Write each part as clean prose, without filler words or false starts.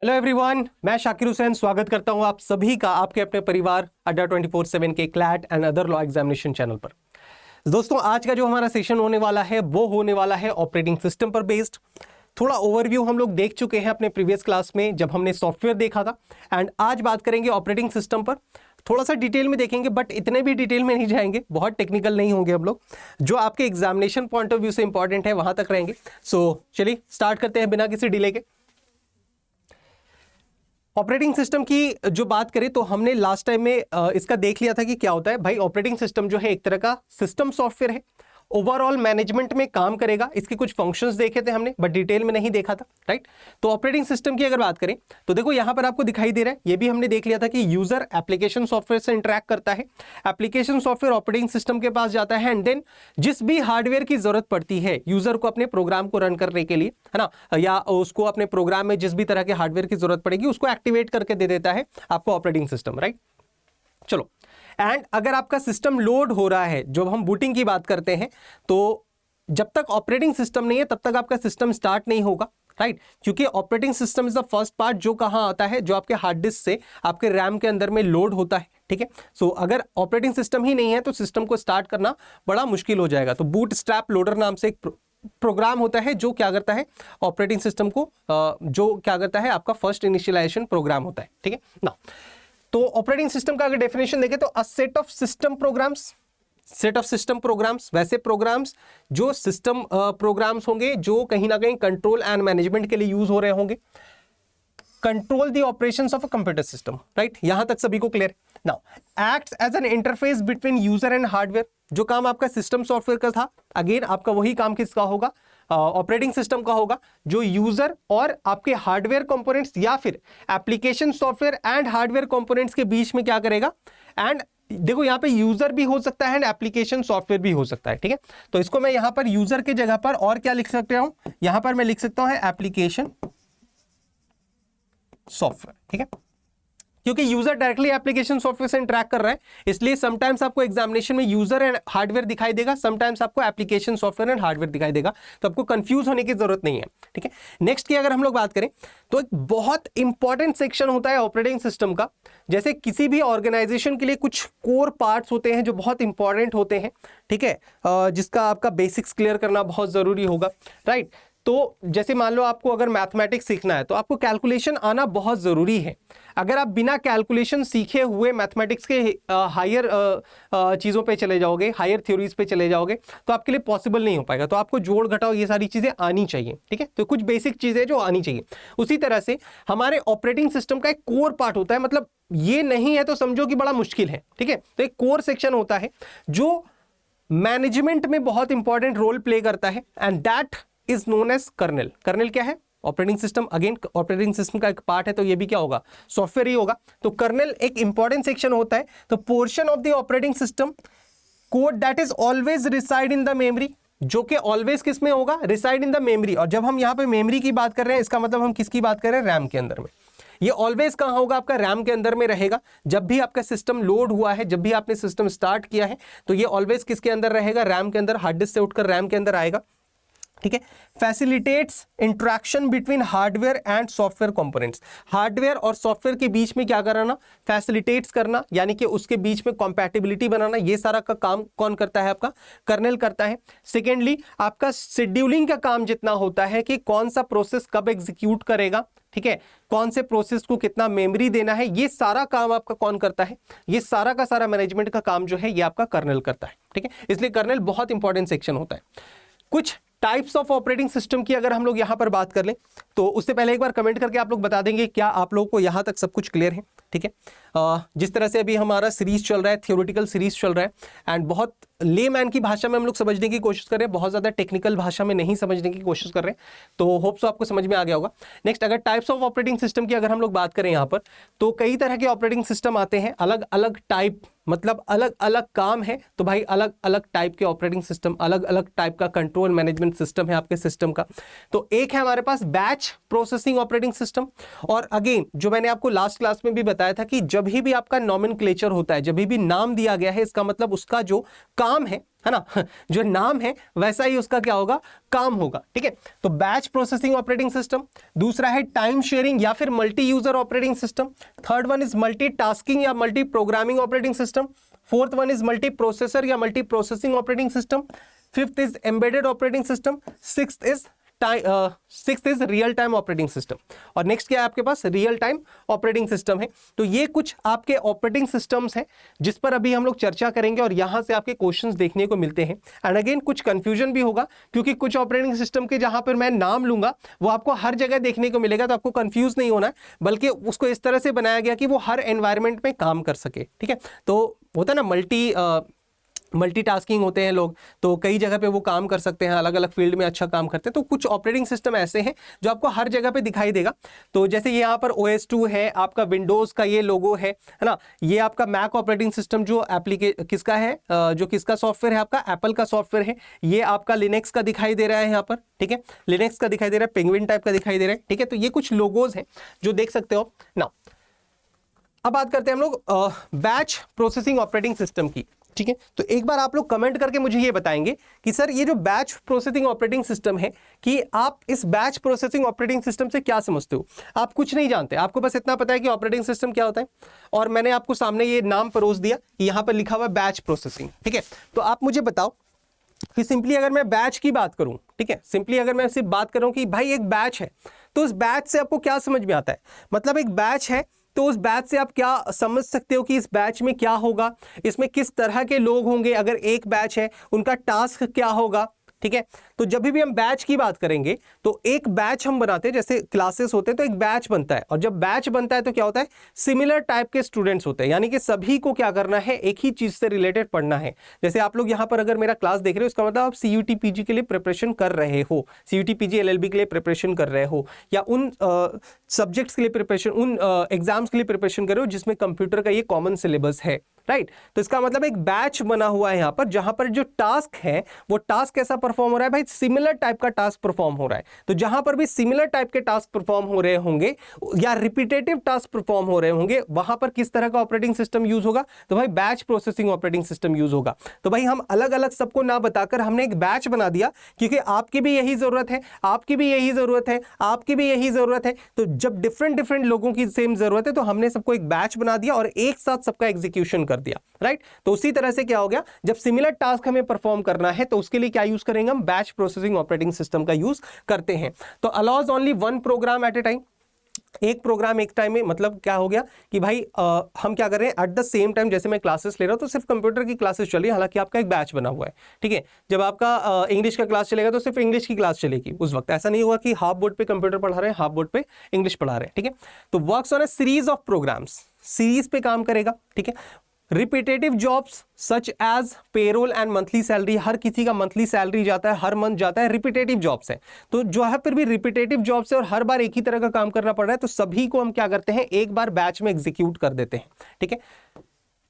Hello everyone, मैं शाकिर हुसैन स्वागत करता हूं आप सभी का आपके अपने परिवार अड्डा 24/7 के CLAT and other law examination channel पर। दोस्तों, आज का जो हमारा सेशन होने वाला है वो होने वाला है ऑपरेटिंग सिस्टम पर बेस्ड। थोड़ा ओवरव्यू हम लोग देख चुके हैं अपने प्रीवियस क्लास में जब हमने सॉफ्टवेयर देखा था, एंड आज बात करेंगे ऑपरेटिंग सिस्टम पर। थोड़ा सा डिटेल में देखेंगे, बट इतने भी डिटेल में नहीं जाएंगे, बहुत टेक्निकल नहीं होंगे हम लोग। जो आपके एग्जामिनेशन पॉइंट ऑफ व्यू से इंपॉर्टेंट है वहां तक रहेंगे। सो चलिए स्टार्ट करते हैं बिना किसी डिले के। ऑपरेटिंग सिस्टम की जो बात करें तो हमने लास्ट टाइम में इसका देख लिया था कि क्या होता है। भाई, ऑपरेटिंग सिस्टम जो है एक तरह का सिस्टम सॉफ्टवेयर है, ओवरऑल मैनेजमेंट में काम करेगा। इसके कुछ फंक्शंस देखे थे हमने, बट डिटेल में नहीं देखा था, राइट। तो ऑपरेटिंग सिस्टम की अगर बात करें तो देखो यहां पर आपको दिखाई दे रहा है, ये भी हमने देख लिया था कि यूजर एप्लीकेशन सॉफ्टवेयर से इंटरैक्ट करता है। एप्लीकेशन सॉफ्टवेयर ऑपरेटिंग सिस्टम के पास जाता है, एंड देन जिस भी हार्डवेयर की जरूरत पड़ती है यूजर को अपने प्रोग्राम को रन करने के लिए, है ना, या उसको अपने प्रोग्राम में जिस भी तरह के हार्डवेयर की जरूरत पड़ेगी उसको एक्टिवेट करके दे देता है आपको ऑपरेटिंग सिस्टम, राइट। चलो, एंड अगर आपका सिस्टम लोड हो रहा है, जब हम बूटिंग की बात करते हैं, तो जब तक ऑपरेटिंग सिस्टम नहीं है तब तक आपका सिस्टम स्टार्ट नहीं होगा, राइट। क्योंकि operating system is the first part जो कहां आता है, जो आपके हार्ड डिस्क से आपके रैम के अंदर में लोड होता है, ठीक है। सो अगर ऑपरेटिंग सिस्टम ही नहीं है तो सिस्टम को स्टार्ट करना बड़ा मुश्किल हो जाएगा। तो बूट स्ट्रैप लोडर नाम से एक प्रोग्राम होता है जो क्या करता है ऑपरेटिंग सिस्टम को, जो क्या करता है आपका फर्स्ट इनिशियलाइजेशन प्रोग्राम होता है, ठीक है ना। तो ऑपरेटिंग सिस्टम का अगर डेफिनेशन देखें तो a set of system programs, set of system programs, वैसे प्रोग्राम्स जो सिस्टम प्रोग्राम्स होंगे जो कहीं ना कहीं कंट्रोल एंड मैनेजमेंट के लिए यूज हो रहे होंगे। Control the operations of a computer system, right. यहां तक सभी को clear. Now acts as an interface between user and hardware. जो काम आपका सिस्टम सॉफ्टवेयर का था, अगेन आपका वही काम किसका होगा, ऑपरेटिंग सिस्टम का होगा, जो यूजर और आपके हार्डवेयर कंपोनेंट्स या फिर application software and hardware components के बीच में क्या करेगा। एंड देखो यहां पे यूजर भी हो सकता है एंड एप्लीकेशन सॉफ्टवेयर भी हो सकता है, ठीक है। तो इसको मैं यहां पर यूजर की जगह पर और क्या लिख सकता हूं, यहां पर मैं लिख सकता हूं एप्लीकेशन सॉफ्टवेयर, ठीक है। क्योंकि यूजर डायरेक्टली एप्लीकेशन सॉफ्टवेयर से इंटरैक्ट कर रहा है, इसलिए समटाइम्स आपको एग्जामिनेशन में यूजर एंड हार्डवेयर दिखाई देगा, समटाइम्स आपको एप्लीकेशन सॉफ्टवेयर एंड हार्डवेयर दिखाई देगा। तो आपको कंफ्यूज होने की जरूरत नहीं है, ठीक है। नेक्स्ट की अगर हम लोग बात करें तो एक बहुत इंपॉर्टेंट सेक्शन होता है ऑपरेटिंग सिस्टम का। जैसे किसी भी ऑर्गेनाइजेशन के लिए कुछ कोर पार्ट्स होते हैं जो बहुत इंपॉर्टेंट होते हैं, ठीक है, जिसका आपका बेसिक्स क्लियर करना बहुत जरूरी होगा, राइट। तो जैसे मान लो आपको अगर मैथमेटिक्स सीखना है तो आपको कैलकुलेशन आना बहुत ज़रूरी है। अगर आप बिना कैलकुलेशन सीखे हुए मैथमेटिक्स के हायर चीज़ों पे चले जाओगे, हायर थ्योरीज पे चले जाओगे, तो आपके लिए पॉसिबल नहीं हो पाएगा। तो आपको जोड़ घटाओ ये सारी चीज़ें आनी चाहिए, ठीक है। तो कुछ बेसिक चीज़ें जो आनी चाहिए। उसी तरह से हमारे ऑपरेटिंग सिस्टम का एक कोर पार्ट होता है, मतलब ये नहीं है तो समझो कि बड़ा मुश्किल है, ठीक है। तो एक कोर सेक्शन होता है जो मैनेजमेंट में बहुत इंपॉर्टेंट रोल प्ले करता है, and that is known as kernel. Kernel क्या है, operating system. Again operating system का एक पार्ट है तो ये भी क्या होगा, सॉफ्टवेयर ही होगा। तो कर्नेल एक इंपॉर्टेंट सेक्शन होता है। तो portion of the operating system code that is always reside in the memory, जो कि ऑलवेज किस में होगा, रिसाइड इन द मेमोरी। और जब हम यहां पे मेमोरी की बात कर रहे हैं, इसका मतलब हम किसकी बात कर रहे हैं, रैम के अंदर में। ये ऑलवेज कहां होगा, आपका रैम के अंदर में रहेगा। जब भी आपका सिस्टम लोड हुआ है, जब भी आपने सिस्टम स्टार्ट किया है, तो ये ऑलवेज किसके अंदर रहेगा, रैम के अंदर। हार्ड डिस्क से उठकर रैम के अंदर आएगा, ठीक है। Facilitates interaction between hardware and software components. Hardware और सॉफ्टवेयर के बीच में क्या कराना, फैसिलिटेट्स करना, यानी कि उसके बीच में कंपैटिबिलिटी बनाना। ये सारा का काम कौन करता है, आपका कर्नेल करता है। सेकेंडली, आपका शेड्यूलिंग का काम जितना होता है कि कौन सा प्रोसेस कब एग्जीक्यूट करेगा, ठीक है, कौन से प्रोसेस को कितना मेमोरी देना है, ये सारा काम आपका कौन करता है, ये सारा का सारा मैनेजमेंट का काम जो है ये आपका कर्नेल करता है, ठीक है। इसलिए कर्नेल बहुत इंपॉर्टेंट सेक्शन होता है। कुछ टाइप्स ऑफ ऑपरेटिंग सिस्टम की अगर हम लोग यहां पर बात कर लें तो उससे पहले एक बार कमेंट करके आप लोग बता देंगे क्या आप लोगों को यहां तक सब कुछ क्लियर है, ठीक है। जिस तरह से अभी हमारा सीरीज चल रहा है, थियोरेटिकल सीरीज चल रहा है, एंड बहुत लेमैन की भाषा में हम लोग समझने की कोशिश कर रहे हैं, बहुत ज़्यादा टेक्निकल भाषा में नहीं समझने की कोशिश कर रहे हैं। तो होप्स आपको समझ में आ गया होगा। नेक्स्ट, अगर टाइप्स ऑफ ऑपरेटिंग सिस्टम की अगर हम लोग बात करें यहाँ पर, तो कई तरह के ऑपरेटिंग सिस्टम आते हैं, अलग अलग टाइप, मतलब अलग अलग काम है। तो भाई अलग अलग टाइप के ऑपरेटिंग सिस्टम, अलग अलग टाइप का कंट्रोल मैनेजमेंट सिस्टम है आपके सिस्टम का। तो एक है हमारे पास batch batch processing operating system. और अगेन जो मैंने आपको लास्ट क्लास में भी बताया था कि जब भी आपका नॉमेनक्लेचर होता है, जब भी नाम दिया गया है, इसका मतलब उसका जो काम है ना, जो नाम है वैसा ही उसका क्या होगा, काम होगा। ठीक है, तो बैच प्रोसेसिंग ऑपरेटिंग सिस्टम। दूसरा है टाइम शेयरिंग या फिर multi user operating system. Third one is multi tasking या multi programming operating system. Fourth one is multi processor या multi processing operating system. Fifth is embedded operating system. Sixth is real time operating system. और next क्या है आपके पास, real time operating system है। तो ये कुछ आपके ऑपरेटिंग सिस्टम्स हैं जिस पर अभी हम लोग चर्चा करेंगे और यहां से आपके क्वेश्चंस देखने को मिलते हैं। एंड अगेन कुछ कंफ्यूजन भी होगा क्योंकि कुछ ऑपरेटिंग सिस्टम के जहां पर मैं नाम लूंगा वो आपको हर जगह देखने को मिलेगा, तो आपको कंफ्यूज नहीं होना है, बल्कि उसको इस तरह से बनाया गया कि वो हर एनवायरमेंट में काम कर सके। ठीक है, तो होता है ना मल्टीटास्किंग होते हैं लोग, तो कई जगह पे वो काम कर सकते हैं, अलग अलग फील्ड में अच्छा काम करते हैं। तो कुछ ऑपरेटिंग सिस्टम ऐसे हैं जो आपको हर जगह पे दिखाई देगा। तो जैसे ये यहाँ पर OS2 है, आपका विंडोज का ये लोगो है ना, ये आपका मैक ऑपरेटिंग सिस्टम जो किसका है, जो किसका सॉफ्टवेयर है, आपका एप्पल का सॉफ्टवेयर है। ये आपका लिनक्स का दिखाई दे रहा है यहाँ पर। ठीक है, लिनक्स का दिखाई दे रहा है, पेंगुइन टाइप का दिखाई दे रहा है। ठीक है, तो ये कुछ लोगोज हैं जो देख सकते हो ना। अब बात करते हैं हम लोग बैच प्रोसेसिंग ऑपरेटिंग सिस्टम की। ठीक है, तो एक बार आप लोग कमेंट करके मुझे ये बताएंगे कि सर ये जो बैच प्रोसेसिंग ऑपरेटिंग सिस्टम है, कि आप इस बैच प्रोसेसिंग ऑपरेटिंग सिस्टम से क्या समझते हो। आप कुछ नहीं जानते, आपको बस इतना पता है कि ऑपरेटिंग सिस्टम क्या होता है, और मैंने आपको सामने ये नाम परोस दिया कि यहां पर लिखा हुआ है बैच प्रोसेसिंग। ठीक है, तो आप मुझे बताओ कि सिंपली अगर मैं बैच की बात करूं, ठीक है, सिंपली अगर मैं सिर्फ बात करूं कि भाई एक बैच है, तो उस बैच से आपको क्या समझ में आता है। मतलब एक बैच है तो उस बैच से आप क्या समझ सकते हो कि इस बैच में क्या होगा, इसमें किस तरह के लोग होंगे, अगर एक बैच है उनका टास्क क्या होगा। ठीक है, तो जब भी हम बैच की बात करेंगे तो एक बैच हम बनाते हैं, जैसे क्लासेस होते हैं तो एक बैच बनता है, और जब बैच बनता है तो क्या होता है, सिमिलर टाइप के स्टूडेंट्स होते हैं, यानी कि सभी को क्या करना है, एक ही चीज से रिलेटेड पढ़ना है। जैसे आप लोग यहाँ पर अगर मेरा क्लास देख रहे हो, इसका मतलब आप CUT PG के लिए प्रिपरेशन कर रहे हो, CUT PG LLB के लिए प्रिपरेशन कर रहे हो, या उन सब्जेक्ट्स के लिए प्रिपरेशन, उन एग्जाम्स के लिए प्रिपरेशन कर रहे हो जिसमें कंप्यूटर का ये कॉमन सिलेबस है। राइट, तो इसका मतलब एक बैच बना हुआ है यहाँ पर, जहां पर जो टास्क है वो टास्क कैसा परफॉर्म हो रहा है भाई, सिमिलर टाइप का टास्क परफॉर्म हो रहा है। तो जहां पर भी सिमिलर टाइप के टास्क परफॉर्म हो रहे होंगे या रिपीटेटिव टास्क परफॉर्म हो रहे होंगे, वहां पर किस तरह का ऑपरेटिंग सिस्टम यूज होगा, तो भाई batch processing operating system use होगा। तो भाई हम अलग अलग सबको ना बताकर हमने एक बैच बना दिया, क्योंकि आपकी भी यही जरूरत है, आपकी भी यही जरूरत है, आपकी भी यही जरूरत है। तो जब डिफरेंट लोगों की सेम जरूरत है तो हमने सबको एक बैच बना दिया और एक साथ सबका एग्जीक्यूशन कर दिया। राइट, तो उसी तरह से क्या हो गया, जब सिमिलर टास्क हमें परफॉर्म करना है तो उसके लिए क्या यूज करेंगे, हम बैच प्रोसेसिंग ऑपरेटिंग सिस्टम का यूज करते हैं। तो allows only one program at a time, एक प्रोग्राम एक टाइम में, मतलब क्या हो गया कि भाई हम क्या कर रहे हैं, एट द सेम टाइम जैसे मैं क्लासेस ले रहा हूं तो सिर्फ कंप्यूटर की क्लासेस चल रही है, हालांकि आपका एक बैच बना हुआ है। ठीक है, जब आपका इंग्लिश का क्लास चलेगा तो सिर्फ इंग्लिश की क्लास चलेगी उस वक्त, ऐसा नहीं होगा कि हाफ बोर्ड पे कंप्यूटर पढ़ा रहे हैं, हाफ बोर्ड पे इंग्लिश पढ़ा रहे हैं। ठीक है, तो works on a series of programs, series पे काम करेगा। ठीक है, repetitive jobs such as payroll and monthly salary, हर किसी का मंथली सैलरी जाता है, हर मंथ जाता है, रिपीटेटिव जॉब्स है। तो जो है फिर भी रिपीटेटिव जॉब्स है और हर बार एक ही तरह का काम करना पड़ रहा है, तो सभी को हम क्या करते हैं, एक बार बैच में एग्जीक्यूट कर देते हैं। ठीक है,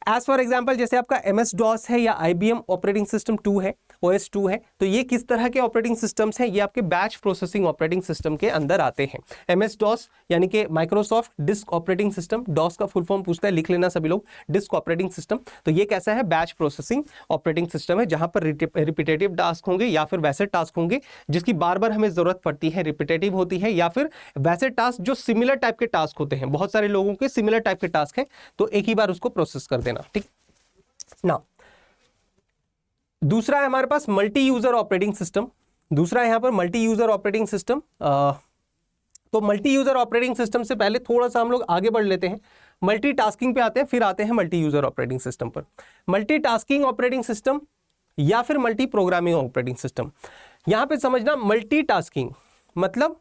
एज फॉर एग्जाम्पल जैसे आपका MS-DOS है या IBM ऑपरेटिंग सिस्टम 2 है, OS2 है, तो ये किस तरह के ऑपरेटिंग सिस्टम्स हैं, ये आपके बैच प्रोसेसिंग ऑपरेटिंग सिस्टम के अंदर आते हैं। MS-DOS यानी कि Microsoft disk operating system, DOS का फुल फॉर्म पूछता है, लिख लेना सभी लोग, डिस्क ऑपरेटिंग सिस्टम। तो ये कैसा है, बैच प्रोसेसिंग ऑपरेटिंग सिस्टम है, जहां पर रिपीटेटिव टास्क होंगे या फिर वैसे टास्क होंगे जिसकी बार बार हमें जरूरत पड़ती है, रिपीटेटिव होती है, या फिर वैसे टास्क जो सिमिलर टाइप के टास्क होते हैं, बहुत सारे लोगों के सिमिलर टाइप के टास्क हैं, तो एक ही बार उसको प्रोसेस कर देना। ठीक ना, दूसरा है हमारे पास मल्टी यूजर ऑपरेटिंग सिस्टम। दूसरा है यहां पर मल्टी यूजर ऑपरेटिंग सिस्टम। तो मल्टी यूजर ऑपरेटिंग सिस्टम से पहले थोड़ा सा हम लोग आगे बढ़ लेते हैं, मल्टीटास्किंग पे आते हैं, फिर आते हैं मल्टी यूजर ऑपरेटिंग सिस्टम पर। मल्टीटास्किंग ऑपरेटिंग सिस्टम या फिर मल्टी प्रोग्रामिंग ऑपरेटिंग सिस्टम, यहां पे समझना मल्टीटास्किंग मतलब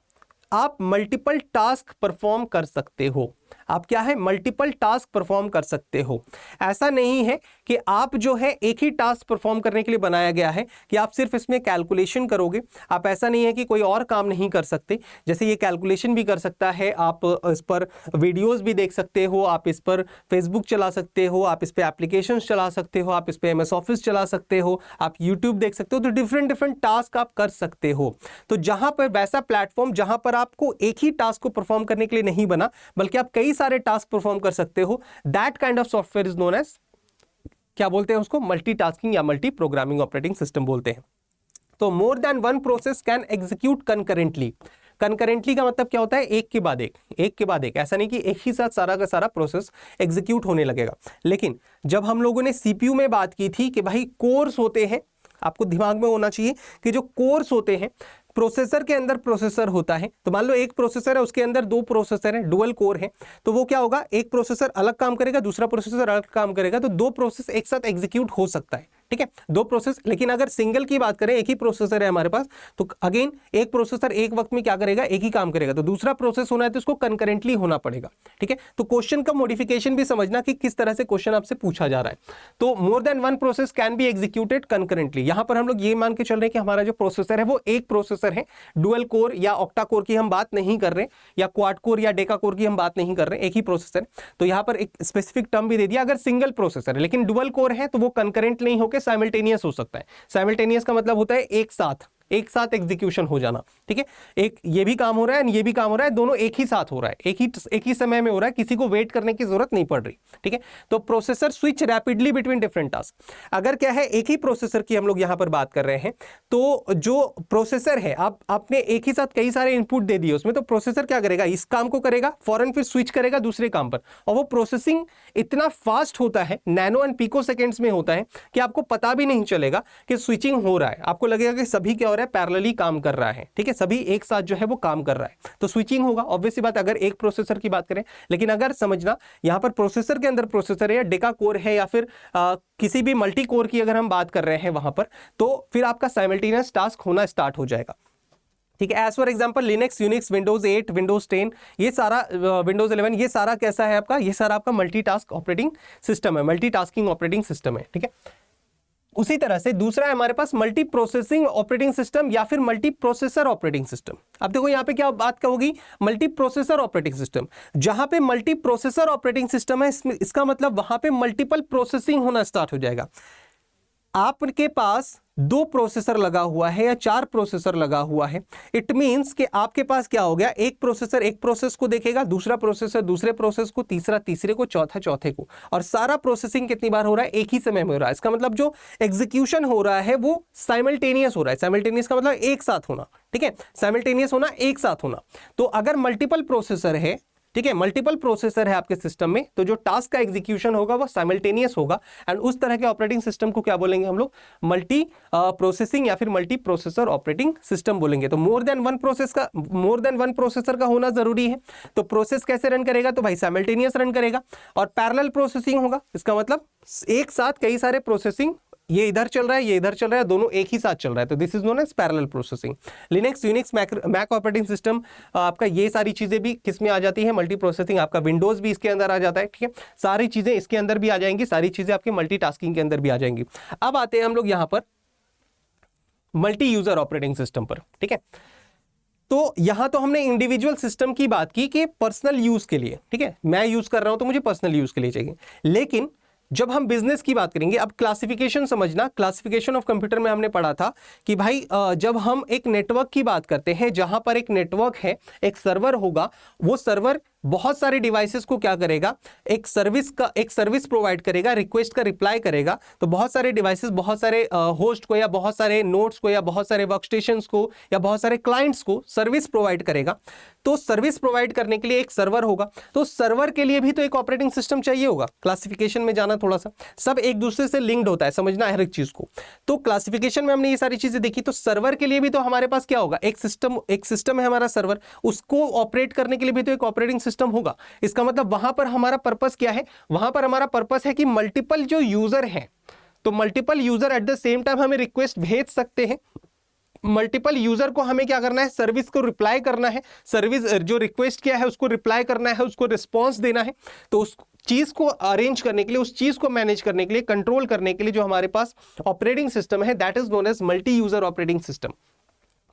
आप मल्टीपल टास्क परफॉर्म कर सकते हो। आप क्या है, मल्टीपल टास्क परफॉर्म कर सकते हो। ऐसा नहीं है कि आप जो है एक ही टास्क परफॉर्म करने के लिए बनाया गया है कि आप सिर्फ इसमें कैलकुलेशन करोगे। आप ऐसा नहीं है कि कोई और काम नहीं कर सकते, जैसे ये कैलकुलेशन भी कर सकता है, आप इस पर वीडियोस भी देख सकते हो, आप इस पर फेसबुक चला सकते हो, आप इस पर एप्लीकेशंस चला सकते हो, आप इस पर MS ऑफिस चला सकते हो, आप यूट्यूब देख सकते हो। तो डिफरेंट डिफरेंट टास्क आप कर सकते हो। तो जहां पर वैसा प्लेटफॉर्म जहां पर आपको एक ही टास्क को परफॉर्म करने के लिए नहीं बना, बल्कि आप कई सारे टास्क परफॉर्म कर सकते हो, that kind of software is known as, क्या बोलते हैं उसको, मल्टीटास्किंग या मल्टी प्रोग्रामिंग ऑपरेटिंग सिस्टम बोलते हैं। तो more than one process can execute concurrently. Concurrently का मतलब क्या होता है, एक के बाद एक, ऐसा नहीं कि एक ही साथ सारा का सारा प्रोसेस एग्जीक्यूट होने लगेगा। लेकिन जब हम लोगों ने CPU में बात की थी कि भाई कोर्स होते हैं, आपको दिमाग में होना चाहिए कि जो कोर्स होते हैं, प्रोसेसर के अंदर प्रोसेसर होता है, तो मान लो एक प्रोसेसर है, उसके अंदर दो प्रोसेसर है, डुअल कोर है, तो वो क्या होगा, एक प्रोसेसर अलग काम करेगा, दूसरा प्रोसेसर अलग काम करेगा, तो दो प्रोसेस एक साथ एग्जीक्यूट हो सकता है, ठीक है, दो प्रोसेस। लेकिन अगर सिंगल की बात करें, एक ही प्रोसेसर है हमारे पास, तो अगेन एक प्रोसेसर एक वक्त में क्या करेगा, एक ही काम करेगा, तो दूसरा प्रोसेस होना है तो उसको कंकरेंटली होना पड़ेगा, ठीक है। तो क्वेश्चन का मॉडिफिकेशन भी समझना कि किस तरह से क्वेश्चन आपसे पूछा जा रहा है। तो more than one process can be executed concurrently. यहां पर हम लोग ये मान के चल रहे हैं कि हमारा जो प्रोसेसर है वो एक प्रोसेसर है, डुअल कोर या ऑक्टा कोर की हम बात नहीं कर रहे, या क्वाड कोर या डेका कोर की हम बात नहीं कर रहे, एक ही प्रोसेसर। तो यहां पर एक स्पेसिफिक टर्म भी दे दिया, अगर सिंगल प्रोसेसर है लेकिन डुअल कोर है तो वो कंकरेंट नहीं होकर साइमल्टेनियस हो सकता है। साइमल्टेनियस का मतलब होता है एक साथ एग्जीक्यूशन हो जाना, ठीक है। एक ये भी काम हो रहा है, ये भी काम हो रहा है, दोनों एक ही साथ हो रहा है, एक ही समय में हो रहा है, किसी को वेट करने की जरूरत नहीं पड़ रही, ठीक है। तो processor switch rapidly between different task. अगर क्या है, एक ही प्रोसेसर की हम लोग यहां पर बात कर रहे हैं, तो जो प्रोसेसर है, आपने एक ही साथ कई सारे इनपुट दे दिए उसमें, तो प्रोसेसर क्या करेगा, इस काम को करेगा, फौरन फिर स्विच करेगा दूसरे काम पर, और वो प्रोसेसिंग इतना फास्ट होता है, नैनो एंड पिको सेकेंड्स में होता है, कि आपको पता भी नहीं चलेगा कि स्विचिंग हो रहा है। आपको लगेगा कि सभी क्या हो रहा है, पैरेलली काम कर रहा है, ठीक है, सभी एक साथ जो है वो काम कर रहा है, तो स्विचिंग होगा, ऑब्वियस सी बात, अगर एक प्रोसेसर की बात करें। लेकिन अगर समझना, यहां पर प्रोसेसर के अंदर प्रोसेसर है, या डेका कोर है, या फिर किसी भी मल्टी कोर की अगर हम बात कर रहे हैं वहां पर, तो फिर आपका साइमल्टेनियस टास्क होना स्टार्ट हो जाएगा, ठीक है। As for example Linux, Unix, Windows 8, Windows 10, ये सारा विंडोज 11, ये सारा कैसा है आपका, ये सारा आपका मल्टीटास्क ऑपरेटिंग सिस्टम है, मल्टीटास्किंग ऑपरेटिंग सिस्टम है, ठीक है। उसी तरह से दूसरा है हमारे पास मल्टी प्रोसेसिंग ऑपरेटिंग सिस्टम या फिर मल्टी प्रोसेसर ऑपरेटिंग सिस्टम। अब देखो यहां पे क्या बात होगी, मल्टी प्रोसेसर ऑपरेटिंग सिस्टम। जहां पे मल्टी प्रोसेसर ऑपरेटिंग सिस्टम है, इसका मतलब वहां पे मल्टीपल प्रोसेसिंग होना स्टार्ट हो जाएगा। आपके पास दो प्रोसेसर लगा हुआ है या चार प्रोसेसर लगा हुआ है, इट मींस कि आपके पास क्या हो गया, एक प्रोसेसर एक प्रोसेस को देखेगा, दूसरा प्रोसेसर दूसरे प्रोसेस को, तीसरा तीसरे को, चौथा चौथे को, और सारा प्रोसेसिंग कितनी बार हो रहा है, एक ही समय में हो रहा है। इसका मतलब जो एग्जीक्यूशन हो रहा है वो साइमल्टेनियस हो रहा है। साइमल्टेनियस का मतलब एक साथ होना, ठीक है, साइमल्टेनियस होना, एक साथ होना। तो अगर मल्टीपल प्रोसेसर है, ठीक है, मल्टीपल प्रोसेसर है आपके सिस्टम में, तो जो टास्क का एग्जीक्यूशन होगा वो साइमल्टेनियस होगा, एंड उस तरह के ऑपरेटिंग सिस्टम को क्या बोलेंगे हम लोग, मल्टी प्रोसेसिंग या फिर मल्टी प्रोसेसर ऑपरेटिंग सिस्टम बोलेंगे। तो मोर देन वन प्रोसेसर का होना जरूरी है। तो प्रोसेस कैसे रन करेगा, तो भाई साइमल्टेनियस रन करेगा, और पैरेलल प्रोसेसिंग होगा। इसका मतलब एक साथ कई सारे प्रोसेसिंग, ये इधर चल रहा है, ये इधर चल रहा है, दोनों एक ही साथ चल रहा है, तो this is known as parallel processing. Linux, Unix, Mac operating system, आपका ये सारी चीजें भी किस में आ जाती है, मल्टी प्रोसेसिंग। आपका विंडोज भी इसके अंदर आ जाता है, ठीक है, सारी चीजें इसके अंदर भी आ जाएंगी, सारी चीजें आपके मल्टीटास्किंग के अंदर भी आ जाएंगी। अब आते हैं हम लोग यहां पर मल्टी यूजर ऑपरेटिंग सिस्टम पर, ठीक है। तो यहां तो हमने इंडिविजुअल सिस्टम की बात की कि पर्सनल यूज के लिए, ठीक है, मैं यूज कर रहा हूं तो मुझे पर्सनल यूज के लिए चाहिए। लेकिन जब हम बिजनेस की बात करेंगे, अब क्लासिफिकेशन समझना, क्लासिफिकेशन ऑफ कंप्यूटर में हमने पढ़ा था कि भाई जब हम एक नेटवर्क की बात करते हैं, जहां पर एक नेटवर्क है, एक सर्वर होगा, वो सर्वर बहुत सारे डिवाइसेस को क्या करेगा, एक सर्विस प्रोवाइड करेगा, रिक्वेस्ट का रिप्लाई करेगा। तो बहुत सारे डिवाइसेस, बहुत सारे होस्ट को, या बहुत सारे नोड्स को, या बहुत सारे वर्कस्टेशंस को, या बहुत सारे क्लाइंट्स को सर्विस प्रोवाइड करेगा। तो सर्विस प्रोवाइड करने के लिए एक सर्वर होगा, तो सर्वर के लिए भी तो एक ऑपरेटिंग सिस्टम चाहिए होगा। क्लासिफिकेशन में जाना थोड़ा सा, सब एक दूसरे से लिंक्ड होता है, समझना हर एक चीज को। तो क्लासिफिकेशन में हमने ये सारी चीजें देखी, तो सर्वर के लिए भी तो हमारे पास क्या होगा, एक सिस्टम है हमारा सर्वर, उसको ऑपरेट करने के लिए भी तो एक ऑपरेटिंग सिस्टम होगा। इसका मतलब वहां पर हमारा पर्पस क्या है, वहां पर हमारा पर्पस है कि मल्टीपल जो यूजर हैं, तो multiple user at the same time हमें रिक्वेस्ट भेज सकते हैं, मल्टीपल यूजर को हमें क्या करना है, सर्विस को रिप्लाई करना है, सर्विस जो रिक्वेस्ट किया है उसको रिप्लाई करना है, उसको रिस्पॉन्स देना है। तो उस चीज को अरेंज करने के लिए, उस चीज को मैनेज करने के लिए, कंट्रोल करने के लिए जो हमारे पास ऑपरेटिंग सिस्टम है, that is known as multi user operating system.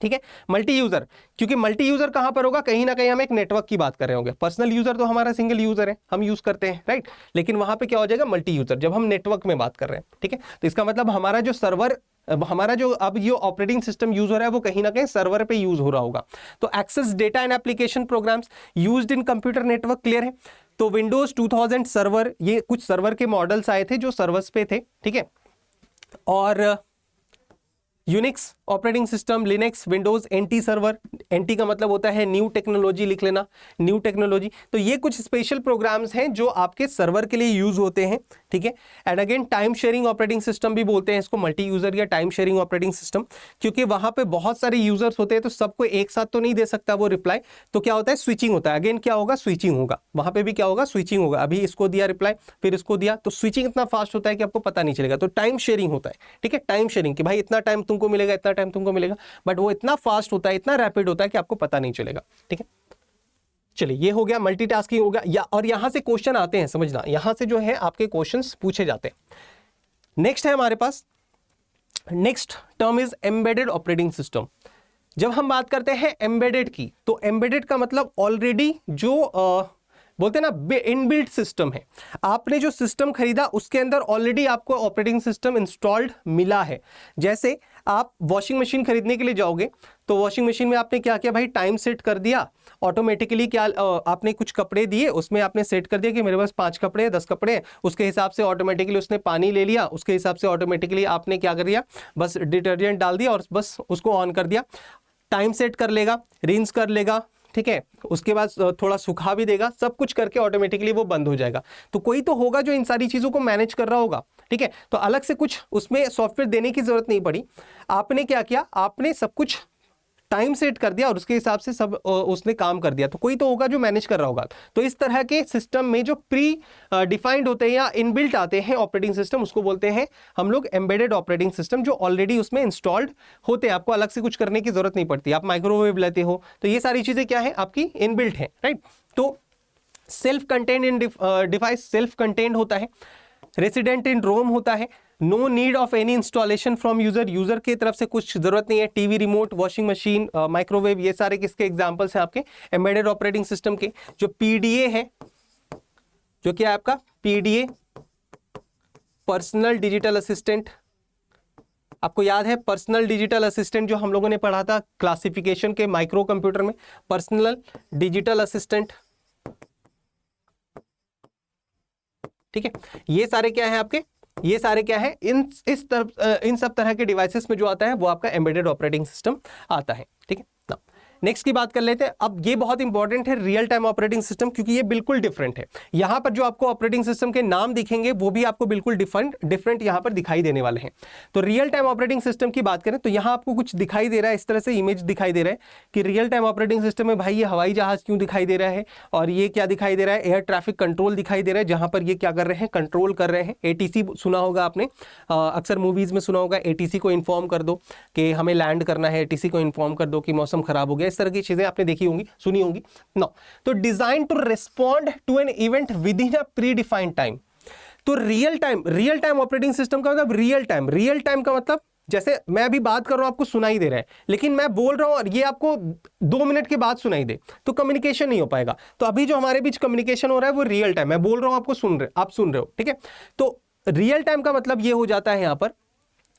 ठीक है, मल्टी यूजर, क्योंकि मल्टी यूजर कहां पर होगा, कहीं ना कहीं हम एक नेटवर्क की बात कर रहे होंगे। पर्सनल यूजर तो हमारा सिंगल यूजर है, हम यूज करते हैं, राइट, लेकिन वहां पे क्या हो जाएगा, मल्टी यूजर, जब हम नेटवर्क में बात कर रहे हैं। ठीक है, तो इसका मतलब हमारा जो सर्वर, हमारा जो अब ये ऑपरेटिंग सिस्टम यूज हो रहा है वो कहीं ना कहीं सर्वर पे यूज हो रहा होगा। तो access data and application programs used in computer network, clear है। तो विंडोज 2000 सर्वर, ये कुछ सर्वर के मॉडल्स आए थे जो सर्वर्स पे थे। ठीक है, और Unix operating system, Linux, Windows, NT server, NT का मतलब होता है न्यू टेक्नोलॉजी, लिख लेना, न्यू टेक्नोलॉजी। तो ये कुछ स्पेशल प्रोग्राम्स हैं जो आपके सर्वर के लिए यूज होते हैं। ठीक है, and again time sharing operating system भी बोलते हैं इसको, मल्टी यूजर या टाइम शेयरिंग ऑपरेटिंग सिस्टम, क्योंकि वहां पे बहुत सारे यूजर्स होते हैं तो सबको एक साथ तो नहीं दे सकता वो रिप्लाई, तो क्या होता है, स्विचिंग होता है। अगेन क्या होगा, स्विचिंग होगा, वहां पे भी क्या होगा, स्विचिंग होगा। अभी इसको दिया रिप्लाई, फिर इसको दिया, तो स्विचिंग इतना फास्ट होता है कि आपको पता नहीं चलेगा। तो टाइम शेयरिंग होता है। ठीक है, टाइम शेयरिंग कि भाई इतना टाइम तुमको मिलेगा, इतना टाइम तुमको मिलेगा, बट वो इतना फास्ट होता है, इतना रैपिड होता है कि आपको पता नहीं चलेगा। ठीक है, चलिए ये हो गया, मल्टीटास्किंग हो गया। या और यहां से क्वेश्चन आते हैं, समझना, यहां से जो है आपके क्वेश्चंस पूछे जाते हैं। नेक्स्ट है हमारे पास, next term is embedded operating system. जब हम बात करते हैं एम्बेडेड की, तो एम्बेडेड का मतलब ऑलरेडी जो बोलते हैं ना इनबिल्ट सिस्टम है। आपने जो सिस्टम खरीदा उसके अंदर ऑलरेडी आपको ऑपरेटिंग सिस्टम इंस्टॉल्ड मिला है। जैसे आप वॉशिंग मशीन खरीदने के लिए जाओगे तो वॉशिंग मशीन में आपने क्या किया भाई, टाइम सेट कर दिया ऑटोमेटिकली। क्या आपने कुछ कपड़े दिए, उसमें आपने सेट कर दिया कि मेरे पास 5 कपड़े हैं, 10 कपड़े हैं, उसके हिसाब से ऑटोमेटिकली उसने पानी ले लिया, उसके हिसाब से ऑटोमेटिकली आपने क्या कर दिया, बस डिटर्जेंट डाल दिया और बस उसको ऑन कर दिया। टाइम सेट कर लेगा, रिंस कर लेगा, ठीक है, उसके बाद थोड़ा सुखा भी देगा, सब कुछ करके ऑटोमेटिकली वो बंद हो जाएगा। तो कोई तो होगा जो इन सारी चीजों को मैनेज कर रहा होगा। ठीक है, तो अलग से कुछ उसमें सॉफ्टवेयर देने की जरूरत नहीं पड़ी। आपने क्या किया, आपने सब कुछ टाइम सेट कर दिया और उसके हिसाब से सब उसने काम कर दिया। तो कोई तो होगा जो मैनेज कर रहा होगा। तो इस तरह के सिस्टम में जो प्री डिफाइंड होते हैं या इनबिल्ट आते हैं ऑपरेटिंग सिस्टम, उसको बोलते हैं हम लोग एम्बेडेड ऑपरेटिंग सिस्टम, जो ऑलरेडी उसमें इंस्टॉल्ड होते हैं, आपको अलग से कुछ करने की जरूरत नहीं पड़ती। आप माइक्रोवेव लेते हो तो ये सारी चीजें क्या है, आपकी इनबिल्ट है, राइट। तो self contained in device, self contained होता है, रेसिडेंट इन रोम होता है, no need of any installation from user, user की तरफ से कुछ जरूरत नहीं है। TV remote, washing machine, microwave, ये सारे किसके एग्जांपल्स हैं आपके एम्बेडेड ऑपरेटिंग सिस्टम के। जो पीडीए है, जो क्या है आपका पीडीए, पर्सनल डिजिटल असिस्टेंट, आपको याद है पर्सनल डिजिटल असिस्टेंट जो हम लोगों ने पढ़ा था क्लासिफिकेशन के माइक्रो कंप्यूटर में, पर्सनल डिजिटल असिस्टेंट। ठीक है, ये सारे क्या है आपके, ये सारे क्या है, इन सब तरह के डिवाइसेस में जो आता है वो आपका एम्बेडेड ऑपरेटिंग सिस्टम आता है। ठीक है, नेक्स्ट की बात कर लेते हैं। अब ये बहुत इंपॉर्टेंट है, रियल टाइम ऑपरेटिंग सिस्टम, क्योंकि ये बिल्कुल डिफरेंट है। यहां पर जो आपको ऑपरेटिंग सिस्टम के नाम दिखेंगे वो भी आपको बिल्कुल डिफरेंट यहां पर दिखाई देने वाले हैं। तो रियल टाइम ऑपरेटिंग सिस्टम की बात करें तो यहां आपको कुछ दिखाई दे रहा है, इस तरह से इमेज दिखाई दे रहा है कि रियल टाइम ऑपरेटिंग सिस्टम में भाई ये हवाई जहाज क्यों दिखाई दे रहा है, और ये क्या दिखाई दे रहा है, एयर ट्रैफिक कंट्रोल दिखाई दे रहा है, जहां पर ये क्या कर रहे हैं, कंट्रोल कर रहे हैं। एटीसी सुना होगा आपने, अक्सर मूवीज में सुना होगा, एटीसी को इन्फॉर्म कर दो कि हमें लैंड करना है, एटीसी को इन्फॉर्म कर दो कि मौसम खराब हो गया। इस तरह की चीजें आपने देखी होंगी, सुनी होंगी ना। तो design to respond to an event within a predefined time. तो रियल टाइम ऑपरेटिंग सिस्टम का मतलब रियल टाइम का मतलब जैसे मैं अभी बात कर रहा हूं आपको सुनाई दे रहा है, लेकिन मैं बोल रहा हूं और ये आपको 2 मिनट के बाद सुनाई दे तो कम्युनिकेशन नहीं हो पाएगा। तो अभी जो हमारे बीच कम्युनिकेशन हो रहा है वो रियल टाइम, मैं बोल रहा हूं आपको आप सुन रहे हो। ठीक है, तो रियल टाइम का मतलब ये हो जाता है यहां पर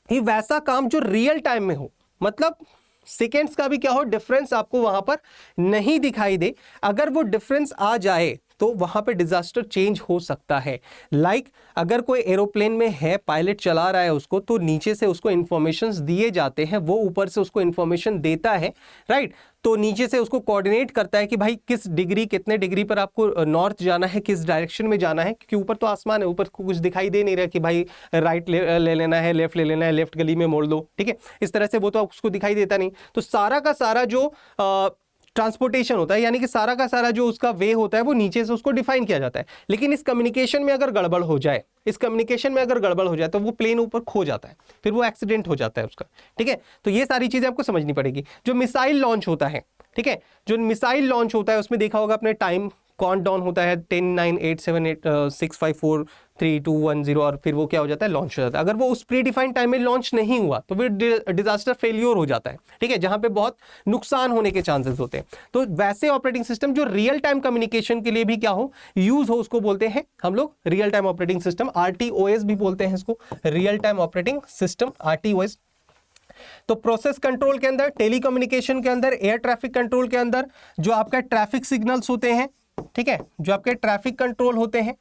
कि वैसा काम जो रियल टाइम में हो, मतलब सेकेंड्स का भी क्या हो, डिफरेंस आपको वहां पर नहीं दिखाई दे। अगर वो डिफरेंस आ जाए तो वहां पे डिजास्टर चेंज हो सकता है। लाइक अगर कोई एरोप्लेन में है, पायलट चला रहा है उसको, तो नीचे से उसको इंफॉर्मेशंस दिए जाते हैं, वो ऊपर से उसको इंफॉर्मेशन देता है, राइट। तो नीचे से उसको कोऑर्डिनेट करता है कि भाई किस डिग्री, कितने डिग्री पर आपको नॉर्थ जाना है, किस डायरेक्शन में जाना है, क्योंकि ऊपर तो आसमान है, ऊपर कुछ दिखाई दे नहीं रहा कि भाई राइट ले लेना है, लेफ्ट ले लेना है, लेफ्ट गली में मोड़ दो। ठीक है, इस तरह से वो तो उसको दिखाई देता नहीं। तो सारा का सारा जो ट्रांसपोर्टेशन होता है, यानी कि सारा का सारा जो उसका वे होता है वो नीचे से उसको डिफाइन किया जाता है। लेकिन इस कम्युनिकेशन में अगर गड़बड़ हो जाए, तो वो प्लेन ऊपर खो जाता है, फिर वो एक्सीडेंट हो जाता है उसका। ठीक है, तो ये सारी चीजें आपको समझनी पड़ेगी। जो मिसाइल लॉन्च होता है, ठीक है, जो मिसाइल लॉन्च होता है उसमें देखा होगा अपने टाइम काउंट डाउन होता है 10 9 8 7 8 6 5 4 3 2 1 0 और फिर वो क्या हो जाता है, लॉन्च हो जाता है। अगर वो उस प्री डिफाइंड टाइम में लॉन्च नहीं हुआ तो फिर डिजास्टर फेलियर हो जाता है। ठीक है, जहां पे बहुत नुकसान होने के चांसेस होते हैं। तो वैसे ऑपरेटिंग सिस्टम जो रियल टाइम कम्युनिकेशन के लिए भी क्या हो, यूज हो, उसको बोलते हैं हम लोग real time operating system, RTOS भी बोलते हैं इसको, real time operating system, RTOS। तो प्रोसेस कंट्रोल के अंदर, टेलीकम्युनिकेशन के अंदर, एयर ट्रैफिक कंट्रोल के अंदर जो आपका ट्रैफिक सिग्नल्स होते हैं, ठीक है, जो आपके ट्रैफिक कंट्रोल होते हैं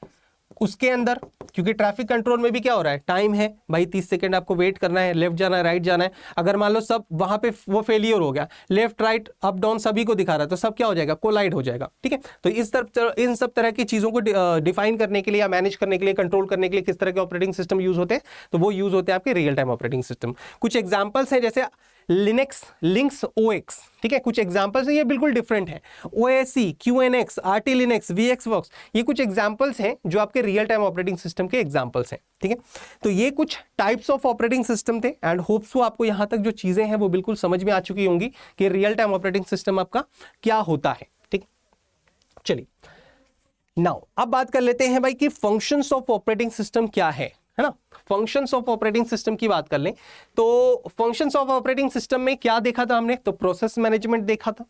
उसके अंदर, क्योंकि ट्रैफिक कंट्रोल में भी क्या हो रहा है, टाइम है भाई, 30 सेकंड आपको वेट करना है, लेफ्ट जाना है, राइट जाना है। अगर मान लो सब वहां पे वो फेलियर हो गया, लेफ्ट राइट अप डाउन सभी को दिखा रहा है, तो सब क्या हो जाएगा, कोलाइड हो जाएगा। ठीक है, तो इन सब तरह की चीजों को डिफाइन करने के लिए या मैनेज करने के लिए, कंट्रोल करने के लिए किस तरह के ऑपरेटिंग सिस्टम यूज होते हैं, तो वो यूज होते हैं आपके रियल टाइम ऑपरेटिंग सिस्टम। कुछ एग्जाम्पल्स हैं जैसे लिनक्स, लिंक्स OX, ठीक है, कुछ एग्जांपल्स हैं, ये बिल्कुल डिफरेंट है। OSC, QNX, RT Linux, VXWorks, ये कुछ एग्जांपल्स हैं जो आपके रियल टाइम ऑपरेटिंग सिस्टम के एग्जांपल्स हैं। ठीक है, तो ये कुछ टाइप्स ऑफ ऑपरेटिंग सिस्टम थे एंड होप्स सो आपको यहां तक जो चीजें हैं वो बिल्कुल समझ में आ चुकी होंगी कि रियल टाइम ऑपरेटिंग सिस्टम आपका क्या होता है। ठीक, चलिए नाउ अब बात कर लेते हैं भाई कि फंक्शंस ऑफ ऑपरेटिंग सिस्टम क्या है ना। फंक्शंस ऑफ ऑपरेटिंग सिस्टम की बात कर लें तो फंक्शंस ऑफ ऑपरेटिंग सिस्टम में क्या देखा था हमने, तो प्रोसेस मैनेजमेंट देखा था,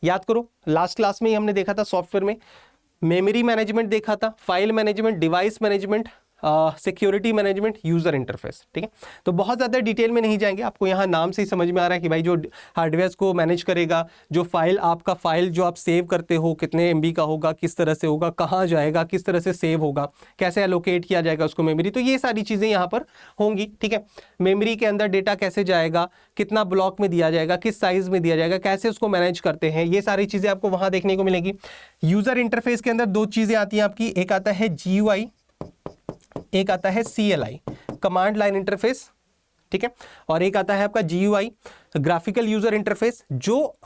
याद करो लास्ट क्लास में ही हमने देखा था सॉफ्टवेयर में। मेमोरी मैनेजमेंट देखा था, file management, device management, security management, user interface. ठीक है, तो बहुत ज्यादा डिटेल में नहीं जाएंगे, आपको यहाँ नाम से ही समझ में आ रहा है कि भाई जो हार्डवेयर को मैनेज करेगा, जो फाइल आपका फाइल जो आप सेव करते हो कितने MB का होगा, किस तरह से होगा, कहाँ जाएगा, किस तरह से सेव होगा, कैसे एलोकेट किया जाएगा उसको मेमोरी, तो ये सारी चीजें यहाँ पर होंगी। ठीक है, मेमोरी के अंदर डेटा कैसे जाएगा, कितना ब्लॉक में दिया जाएगा, किस साइज में दिया जाएगा, कैसे उसको मैनेज करते हैं, ये सारी चीजें आपको वहां देखने को मिलेगी। यूजर इंटरफेस के अंदर दो चीजें आती हैं आपकी, एक आता है GUI, एक आता है CLI, कमांड लाइन इंटरफेस। ठीक है, और एक आता है आपका GUI, ग्राफिकल यूजर इंटरफेस, जो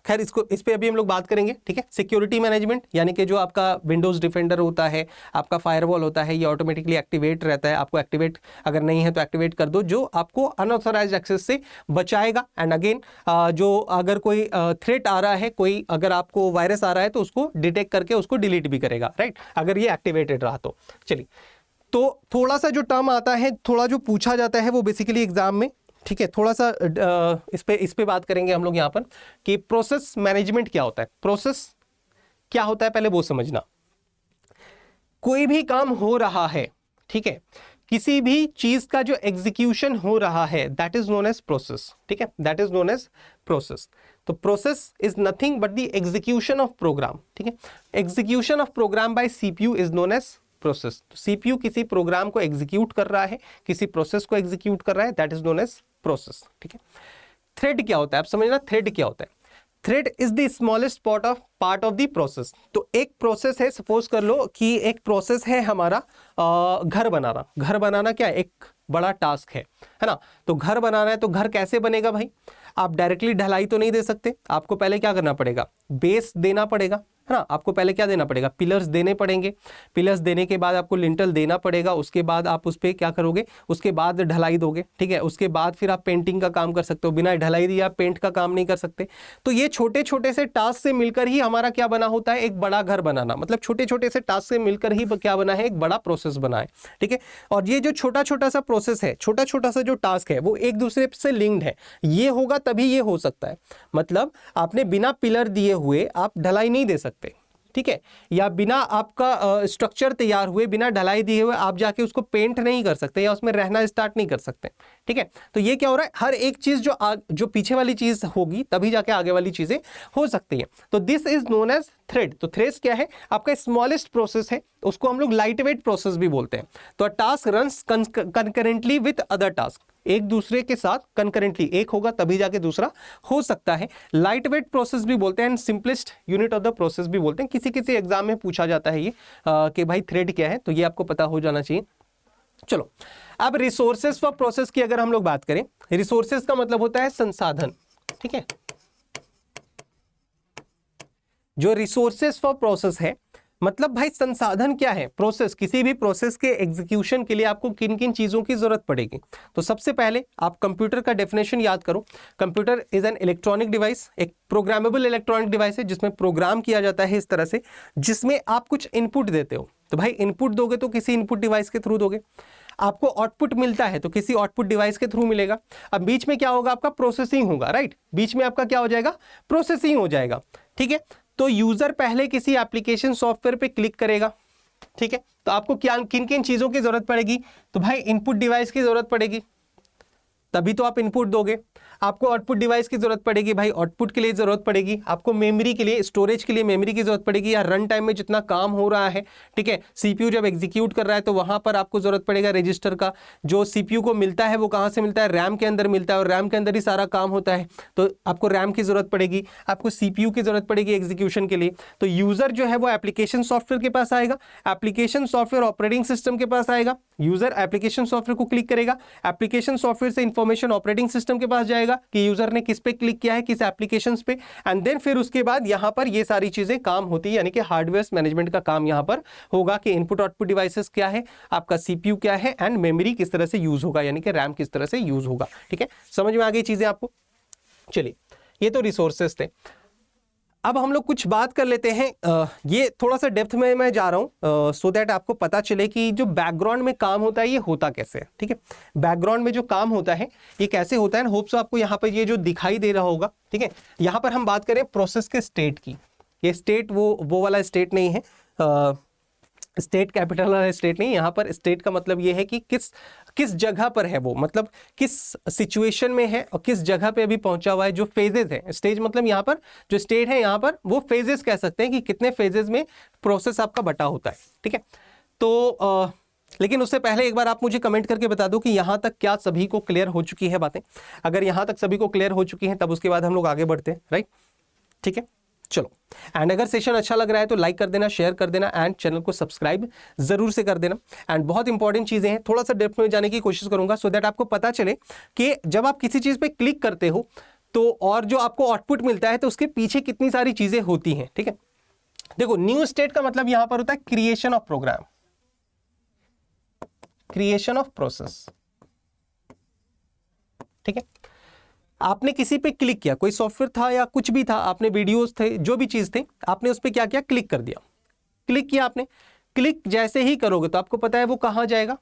खैर इस पे अभी हम लोग बात करेंगे। ठीक है, सिक्योरिटी मैनेजमेंट, यानी कि जो आपका विंडोज डिफेंडर होता है, आपका फायरवॉल होता है, ये ऑटोमेटिकली एक्टिवेट रहता है, आपको एक्टिवेट अगर नहीं है तो एक्टिवेट कर दो, जो आपको अनऑथराइज्ड एक्सेस से बचाएगा। एंड अगेन जो अगर कोई थ्रेट आ रहा है, कोई अगर आपको वायरस आ रहा है तो उसको डिटेक्ट करके उसको डिलीट भी करेगा, राइट, अगर ये एक्टिवेटेड रहा तो। चलिए, तो थोड़ा सा जो टर्म आता है, थोड़ा जो पूछा जाता है वो बेसिकली एग्जाम में, ठीक है, थोड़ा सा इस पे बात करेंगे हम लोग यहाँ पर कि प्रोसेस मैनेजमेंट क्या होता है। प्रोसेस क्या होता है पहले वो समझना। कोई भी काम हो रहा है, ठीक है, किसी भी चीज का जो एग्जीक्यूशन हो रहा है, that is known as process. ठीक है, that is known as process. तो process is nothing but the execution of program. ठीक है, execution of program by CPU is known as process. तो CPU किसी प्रोग्राम को एग्जीक्यूट कर रहा है, किसी प्रोसेस को एग्जीक्यूट कर रहा है, that is known as process. ठीक है, थ्रेड क्या होता है, आप समझना थ्रेड क्या होता है। Thread is the smallest part of the process. तो एक प्रोसेस है, सपोज कर लो कि एक प्रोसेस है हमारा घर बनाना। घर बनाना क्या एक बड़ा टास्क है ना। तो घर बनाना है, तो घर कैसे बनेगा भाई, आप डायरेक्टली ढलाई तो नहीं दे सकते, आपको पहले क्या करना पड़ेगा, बेस देना पड़ेगा, है ना। आपको पहले क्या देना पड़ेगा, पिलर्स देने पड़ेंगे, पिलर्स देने के बाद आपको लिंटल देना पड़ेगा, उसके बाद आप उस पर क्या करोगे, उसके बाद ढलाई दोगे। ठीक है, उसके बाद फिर आप पेंटिंग का काम कर सकते हो, बिना ढलाई दिए आप पेंट का काम नहीं कर सकते। तो ये छोटे छोटे से टास्क से मिलकर ही हमारा क्या बना होता है, एक बड़ा घर बनाना। मतलब छोटे छोटे से टास्क से मिलकर ही क्या बना है, एक बड़ा प्रोसेस बना है। ठीक है, और ये जो छोटा छोटा सा प्रोसेस है, छोटा छोटा सा जो टास्क है, वो एक दूसरे से लिंक्ड है। ये होगा तभी ये हो सकता है। मतलब आपने बिना पिलर दिए हुए आप ढलाई नहीं दे सकते, ठीक है, या बिना आपका स्ट्रक्चर तैयार हुए, बिना ढलाई दिए हुए आप जाके उसको पेंट नहीं कर सकते या उसमें रहना स्टार्ट नहीं कर सकते। ठीक है, तो ये क्या हो रहा है, हर एक चीज जो पीछे वाली चीज होगी तभी जाके आगे वाली चीजें हो सकती है। तो this is known as thread. तो थ्रेड क्या है, आपका स्मॉलेस्ट प्रोसेस है, उसको हम लोग लाइट वेट प्रोसेस भी बोलते हैं। तो task runs concurrently with other task, एक दूसरे के साथ कंकरेंटली, एक होगा तभी जाके दूसरा हो सकता है। लाइट वेट प्रोसेस भी बोलते हैं and simplest unit of the process भी बोलते हैं। किसी किसी एग्जाम में पूछा जाता है ये कि भाई थ्रेड क्या है, तो ये आपको पता हो जाना चाहिए। चलो, अब रिसोर्सेज फॉर प्रोसेस की अगर हम लोग बात करें, रिसोर्सेज का मतलब होता है संसाधन। ठीक है, जो रिसोर्सेस फॉर प्रोसेस है, मतलब भाई संसाधन क्या है, प्रोसेस, किसी भी प्रोसेस के एग्जीक्यूशन के लिए आपको किन किन चीज़ों की जरूरत पड़ेगी। तो सबसे पहले आप कंप्यूटर का डेफिनेशन याद करो। Computer is an electronic device, एक प्रोग्रामेबल इलेक्ट्रॉनिक डिवाइस है जिसमें प्रोग्राम किया जाता है इस तरह से, जिसमें आप कुछ इनपुट देते हो। तो भाई इनपुट दोगे तो किसी इनपुट डिवाइस के थ्रू दोगे, आपको आउटपुट मिलता है तो किसी आउटपुट डिवाइस के थ्रू मिलेगा। अब बीच में क्या होगा, आपका प्रोसेसिंग होगा, राइट, बीच में आपका क्या हो जाएगा, प्रोसेसिंग हो जाएगा, ठीक है। तो यूजर पहले किसी एप्लीकेशन सॉफ्टवेयर पे क्लिक करेगा, ठीक है। तो आपको क्या किन किन चीजों की जरूरत पड़ेगी, तो भाई इनपुट डिवाइस की जरूरत पड़ेगी, तभी तो आप इनपुट दोगे। आपको आउटपुट डिवाइस की जरूरत पड़ेगी, भाई आउटपुट के लिए जरूरत पड़ेगी। आपको मेमोरी के लिए, स्टोरेज के लिए मेमोरी की जरूरत पड़ेगी, या रन टाइम में जितना काम हो रहा है, ठीक है, सीपीयू जब एग्जीक्यूट कर रहा है तो वहां पर आपको जरूरत पड़ेगा रजिस्टर का। जो सीपीयू को मिलता है वो कहां से मिलता है, रैम के अंदर मिलता है, और रैम के अंदर ही सारा काम होता है, तो आपको रैम की जरूरत पड़ेगी, आपको सीपीयू की जरूरत पड़ेगी एग्जीक्यूशन के लिए। तो यूजर जो है वो एप्लीकेशन सॉफ्टवेयर के पास आएगा, एप्लीकेशन सॉफ्टवेयर ऑपरेटिंग सिस्टम के पास आएगा, यूजर एप्लीकेशन सॉफ्टवेयर को क्लिक करेगा, एप्लीकेशन सॉफ्टवेयर से इंफॉर्मेशन ऑपरेटिंग सिस्टम के पास जाएगा कि यूजर ने किस पे क्लिक किया है, किस एप्लीकेशंस पे, एंड देन फिर उसके बाद यहां पर ये सारी चीजें काम होती है, यानी कि हार्डवेयर मैनेजमेंट का काम यहां पर होगा कि इनपुट आउटपुट डिवाइसेस क्या है, आपका सीपीयू क्या है, एंड मेमोरी किस तरह से यूज होगा, यानी कि रैम किस तरह से यूज होगा, ठीक है। समझ में आ गई चीजें आपको। चलिए, ये तो रिसोर्सेस थे। अब हम लोग कुछ बात कर लेते हैं, ये थोड़ा सा डेप्थ में मैं जा रहा हूँ सो दैट आपको पता चले कि जो बैकग्राउंड में काम होता है ये होता कैसे है, ठीक है। बैकग्राउंड में जो काम होता है ये कैसे होता है, होप सो आपको यहाँ पर ये जो दिखाई दे रहा होगा, ठीक है। यहाँ पर हम बात करें प्रोसेस के स्टेट की। ये स्टेट वो वाला स्टेट नहीं है, स्टेट कैपिटल वाला स्टेट नहीं। यहाँ पर स्टेट का मतलब ये है कि किस जगह पर है वो, मतलब किस सिचुएशन में है और किस जगह पे अभी पहुंचा हुआ है, जो फेजेस है। स्टेज मतलब यहाँ पर जो स्टेट है, यहाँ पर वो फेजेस कह सकते हैं कि कितने फेजेस में प्रोसेस आपका बटा होता है, ठीक है। तो लेकिन उससे पहले एक बार आप मुझे कमेंट करके बता दो कि यहाँ तक क्या सभी को क्लियर हो चुकी है बातें। अगर यहाँ तक सभी को क्लियर हो चुकी हैं तब उसके बाद हम लोग आगे बढ़ते हैं, राइट, ठीक है। चलो, एंड अगर सेशन अच्छा लग रहा है तो लाइक कर देना, शेयर कर देना, एंड चैनल को सब्सक्राइब जरूर से कर देना। एंड बहुत इंपॉर्टेंट चीजें हैं, थोड़ा सा डेप्थ में जाने की कोशिश करूंगा सो दैट आपको पता चले कि जब आप किसी चीज पे क्लिक करते हो तो और जो आपको आउटपुट मिलता है तो उसके पीछे कितनी सारी चीजें होती हैं, ठीक है। देखो, न्यू स्टेट का मतलब यहां पर होता है creation of program, creation of process, ठीक है। आपने किसी पे क्लिक किया, कोई सॉफ्टवेयर था या कुछ भी था, आपने वीडियोस थे, जो भी चीज थे, आपने उस पे क्या किया, क्लिक कर दिया। क्लिक किया आपने, क्लिक जैसे ही करोगे तो आपको पता है वो कहां जाएगा,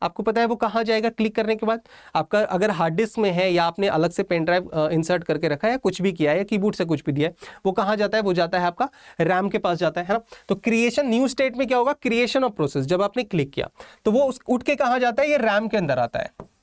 आपको पता है वो कहां जाएगा। क्लिक करने के बाद आपका अगर हार्ड डिस्क में है या आपने अलग से पेन ड्राइव इंसर्ट करके रखा है या कुछ भी किया है, कीबोर्ड से कुछ भी दिया है, वो कहां जाता है, वो जाता है आपका रैम के पास जाता है ना। तो क्रिएशन, न्यू स्टेट में क्या होगा, क्रिएशन ऑफ प्रोसेस, जब आपने क्लिक किया तो वो उठ के कहां जाता है, ये रैम के अंदर आता है।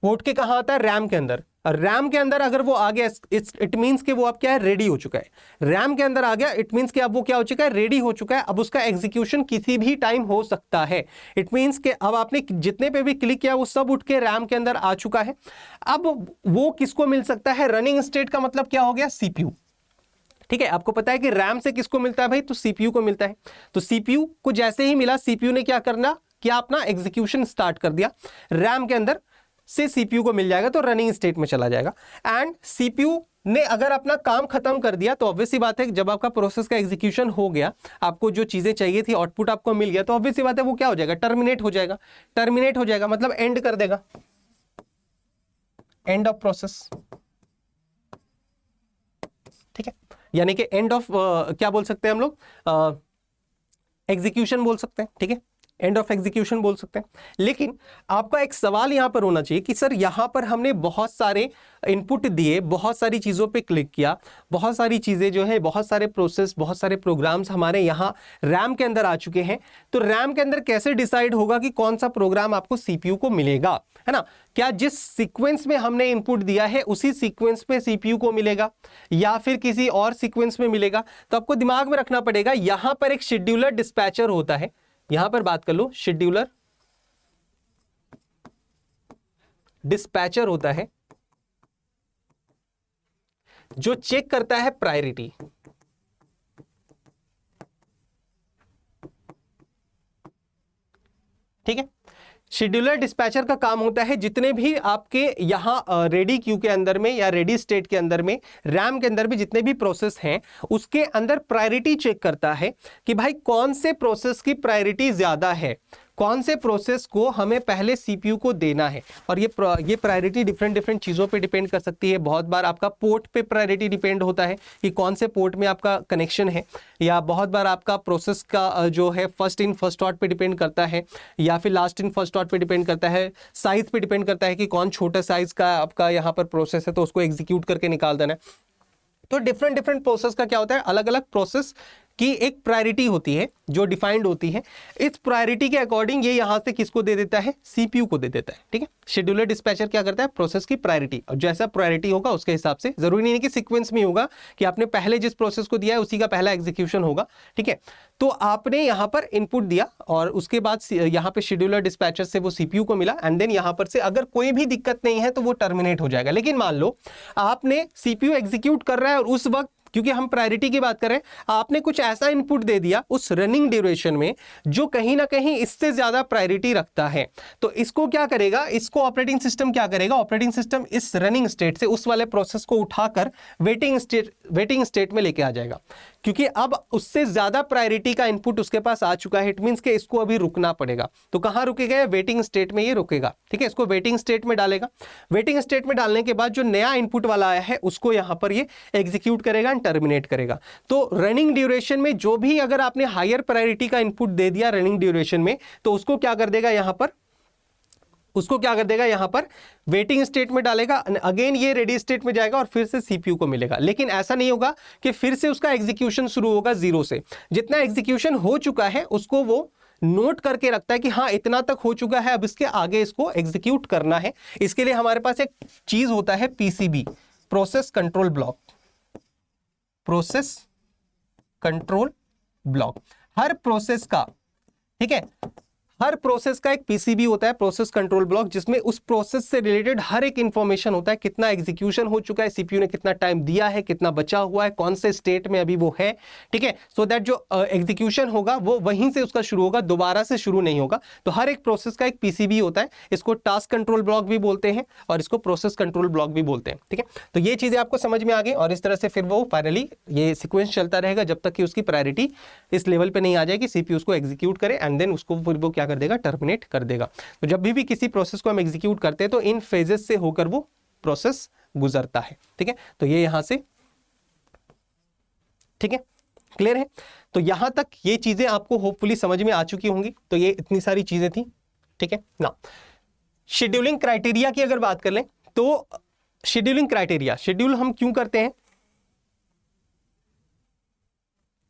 वो उठ के कहां आता है, रैम के अंदर। और रैम के अंदर अगर वो आ गया, इट मींस कि वो अब क्या है, रेडी हो चुका है। रैम के अंदर आ गया, इट मींस कि अब वो क्या हो चुका है, रेडी हो चुका है। अब उसका एग्जीक्यूशन किसी भी टाइम हो सकता है। इट मींस कि अब आपने जितने पे भी क्लिक किया वो सब उठ के रैम के अंदर आ चुका है। अब वो किसको मिल सकता है, रनिंग स्टेट का मतलब क्या हो गया, सीपीयू, ठीक है। आपको पता है कि रैम से किसको मिलता है भाई, तो सीपीयू को मिलता है। तो सीपीयू को जैसे ही मिला, सीपीयू ने क्या करना, क्या अपना एग्जीक्यूशन स्टार्ट कर दिया रैम के अंदर से, सीपीयू को मिल जाएगा तो रनिंग स्टेट में चला जाएगा। एंड सीपीयू ने अगर अपना काम खत्म कर दिया तो ऑब्वियस सी बात है, जब आपका प्रोसेस का एग्जीक्यूशन हो गया, आपको जो चीजें चाहिए थी, आउटपुट आपको मिल गया, तो ऑब्वियस सी बात है वो क्या हो जाएगा, टर्मिनेट हो जाएगा। टर्मिनेट हो जाएगा मतलब एंड कर देगा, एंड ऑफ प्रोसेस, ठीक है। यानी कि एंड ऑफ क्या बोल सकते हैं हम लोग, एग्जीक्यूशन बोल सकते हैं, ठीक है, एंड ऑफ एग्जीक्यूशन बोल सकते हैं। लेकिन आपका एक सवाल यहां पर होना चाहिए कि सर यहां पर हमने बहुत सारे इनपुट दिए, बहुत सारी चीजों पे क्लिक किया, बहुत सारी चीजें जो है, बहुत सारे प्रोसेस, बहुत सारे प्रोग्राम्स हमारे यहां रैम के अंदर आ चुके हैं। तो रैम के अंदर कैसे डिसाइड होगा कि कौन सा प्रोग्राम आपको सीपीयू को मिलेगा, है ना। क्या जिस सीक्वेंस में हमने इनपुट दिया है उसी सीक्वेंस पे सीपीयू को मिलेगा या फिर किसी और सीक्वेंस में मिलेगा। तो आपको दिमाग में रखना पड़ेगा, यहां पर एक शेड्यूलर डिस्पैचर होता है। यहां पर बात कर लो, शेड्यूलर डिस्पैचर होता है जो चेक करता है प्रायोरिटी, ठीक है। शेड्यूलर डिस्पैचर का काम होता है जितने भी आपके यहाँ रेडी क्यू के अंदर में या रेडी स्टेट के अंदर में रैम के अंदर भी जितने भी प्रोसेस हैं उसके अंदर प्रायोरिटी चेक करता है कि भाई कौन से प्रोसेस की प्रायोरिटी ज्यादा है, कौन से प्रोसेस को हमें पहले सीपीयू को देना है। और ये प्रायोरिटी डिफरेंट चीज़ों पे डिपेंड कर सकती है। बहुत बार आपका पोर्ट पे प्रायोरिटी डिपेंड होता है कि कौन से पोर्ट में आपका कनेक्शन है, या बहुत बार आपका प्रोसेस का जो है फर्स्ट इन फर्स्ट आउट पे डिपेंड करता है, या फिर लास्ट इन फर्स्ट आउट पे डिपेंड करता है, साइज पे डिपेंड करता है कि कौन छोटा साइज का आपका यहाँ पर प्रोसेस है तो उसको एग्जीक्यूट करके निकाल देना है। तो डिफरेंट प्रोसेस का क्या होता है, अलग अलग प्रोसेस की एक प्रायोरिटी होती है जो डिफाइंड होती है। इस प्रायोरिटी के अकॉर्डिंग ये यहां से किसको दे देता है, सीपीयू को दे देता है। ठीक है, शेड्यूलर डिस्पैचर क्या करता है, प्रोसेस की प्रायोरिटी, और जैसा प्रायोरिटी होगा उसके हिसाब से, जरूरी नहीं है कि सीक्वेंस में होगा कि आपने पहले जिस प्रोसेस को दिया है उसी का पहला एग्जीक्यूशन होगा। ठीक है, तो आपने यहां पर इनपुट दिया और उसके बाद यहां पे शेड्यूलर डिस्पैचर से वो सीपीयू को मिला, एंड देन यहां पर से अगर कोई भी दिक्कत नहीं है तो वो टर्मिनेट हो जाएगा। लेकिन मान लो आपने सीपीयू एग्जीक्यूट कर रहा है और उस वक्त, क्योंकि हम प्रायोरिटी की बात करें, आपने कुछ ऐसा इनपुट दे दिया उस रनिंग ड्यूरेशन में जो कहीं ना कहीं इससे ज्यादा प्रायोरिटी रखता है, तो इसको क्या करेगा, इसको ऑपरेटिंग सिस्टम क्या करेगा, ऑपरेटिंग सिस्टम इस रनिंग स्टेट से उस वाले प्रोसेस को उठाकर वेटिंग स्टेट में लेके आ जाएगा। क्योंकि अब उससे ज्यादा प्रायोरिटी का इनपुट उसके पास आ चुका है, इट मींस कि इसको अभी रुकना पड़ेगा। तो कहां रुकेगा, वेटिंग स्टेट में ये रुकेगा। ठीक है, इसको वेटिंग स्टेट में डालेगा। वेटिंग स्टेट में डालने के बाद जो नया इनपुट वाला आया है उसको यहां पर ये एग्जीक्यूट करेगा, टर्मिनेट करेगा। तो रनिंग ड्यूरेशन में जो भी अगर आपने हायर प्रायोरिटी का इनपुट दे दिया रनिंग ड्यूरेशन में, तो उसको क्या कर देगा, यहां पर वेटिंग स्टेट में डालेगा, अगेन ये रेडी स्टेट में जाएगा और फिर से सीपीयू को मिलेगा। लेकिन ऐसा नहीं होगा कि फिर से उसका एग्जीक्यूशन शुरू होगा जीरो से। जितना एग्जीक्यूशन हो चुका है उसको वो नोट करके रखता है कि हाँ इतना तक हो चुका है, अब इसके आगे इसको एग्जीक्यूट करना है। इसके लिए हमारे पास एक चीज होता है PCB, process control block. Process control block हर प्रोसेस का, ठीक है, हर प्रोसेस का एक पीसीबी होता है, प्रोसेस कंट्रोल ब्लॉक, जिसमें उस प्रोसेस से रिलेटेड हर एक इंफॉर्मेशन होता है। कितना एग्जीक्यूशन हो चुका है, सीपीयू ने कितना टाइम दिया है, कितना बचा हुआ है, कौन से स्टेट में अभी वो है। ठीक है, सो दैट जो एग्जीक्यूशन होगा वो वहीं से उसका शुरू होगा, दोबारा से शुरू नहीं होगा। तो हर एक प्रोसेस का एक पीसीबी होता है। इसको टास्क कंट्रोल ब्लॉक भी बोलते हैं और इसको प्रोसेस कंट्रोल ब्लॉक भी बोलते हैं। ठीक है, तो ये चीजें आपको समझ में आ गई, और इस तरह से फिर वो फाइनली ये सीक्वेंस चलता रहेगा जब तक कि उसकी प्रायोरिटी इस लेवल पे नहीं आ जाएगी, सीपीयू उसको एग्जीक्यूट करे एंड देन उसको फिर वो क्या कर देगा, टर्मिनेट कर देगा। तो जब भी किसी प्रोसेस को हम एग्जीक्यूट करते हैं तो इन फेजेस से होकर वो प्रोसेस गुजरता है। ठीक है, तो ये यहां से, ठीक है, क्लियर है। तो यहां तक ये चीजें आपको होपफुली समझ में आ चुकी होंगी। तो ये इतनी सारी चीजें थी। ठीक है ना, शेड्यूलिंग क्राइटेरिया की अगर बात कर लें तो शेड्यूलिंग क्राइटेरिया, शेड्यूल हम क्यों करते हैं,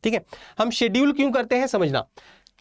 ठीक है, हम शेड्यूल क्यों करते हैं समझना।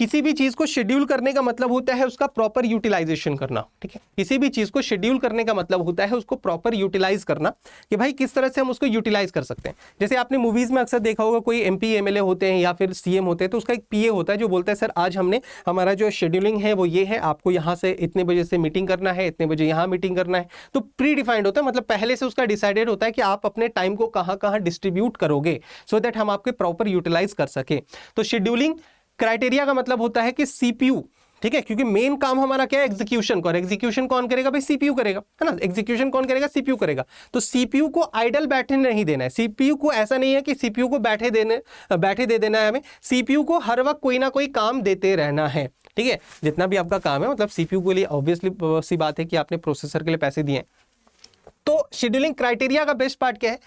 किसी भी चीज को शेड्यूल करने का मतलब होता है उसका प्रॉपर यूटिलाइजेशन करना। ठीक है, किसी भी चीज को शेड्यूल करने का मतलब होता है उसको प्रॉपर यूटिलाइज करना, कि भाई किस तरह से हम उसको यूटिलाइज कर सकते हैं। जैसे आपने मूवीज में अक्सर देखा होगा, कोई एमपी एमएलए होते हैं या फिर सीएम होते हैं, तो उसका एक पीए होता है जो बोलता है सर आज हमने हमारा जो शेड्यूलिंग है वो ये है, आपको यहाँ से इतने बजे से मीटिंग करना है, इतने बजे यहाँ मीटिंग करना है। तो प्री डिफाइंड होता है, मतलब पहले से उसका डिसाइडेड होता है कि आप अपने टाइम को कहाँ कहाँ डिस्ट्रीब्यूट करोगे, सो दैट हम आपके प्रॉपर यूटिलाइज कर सके। तो शेड्यूलिंग क्राइटेरिया का मतलब होता है कि सीपीयू, ठीक है, क्योंकि मेन काम हमारा क्या है, एग्जीक्यूशन का, और एग्जीक्यूशन कौन करेगा भाई, सीपीयू करेगा, है ना। एग्जीक्यूशन कौन करेगा, सीपीयू करेगा। तो सीपीयू को आइडल बैठने नहीं देना है। सीपीयू को ऐसा नहीं है कि सीपीयू को बैठे दे देना है हमें। सीपीयू को हर वक्त कोई ना कोई काम देते रहना है। ठीक है, जितना भी आपका काम है, मतलब सीपीयू के लिए ऑब्वियसली सी बात है कि आपने प्रोसेसर के लिए पैसे दिए हैं। तो शेड्यूलिंग क्राइटेरिया का बेस्ट पार्ट क्या है,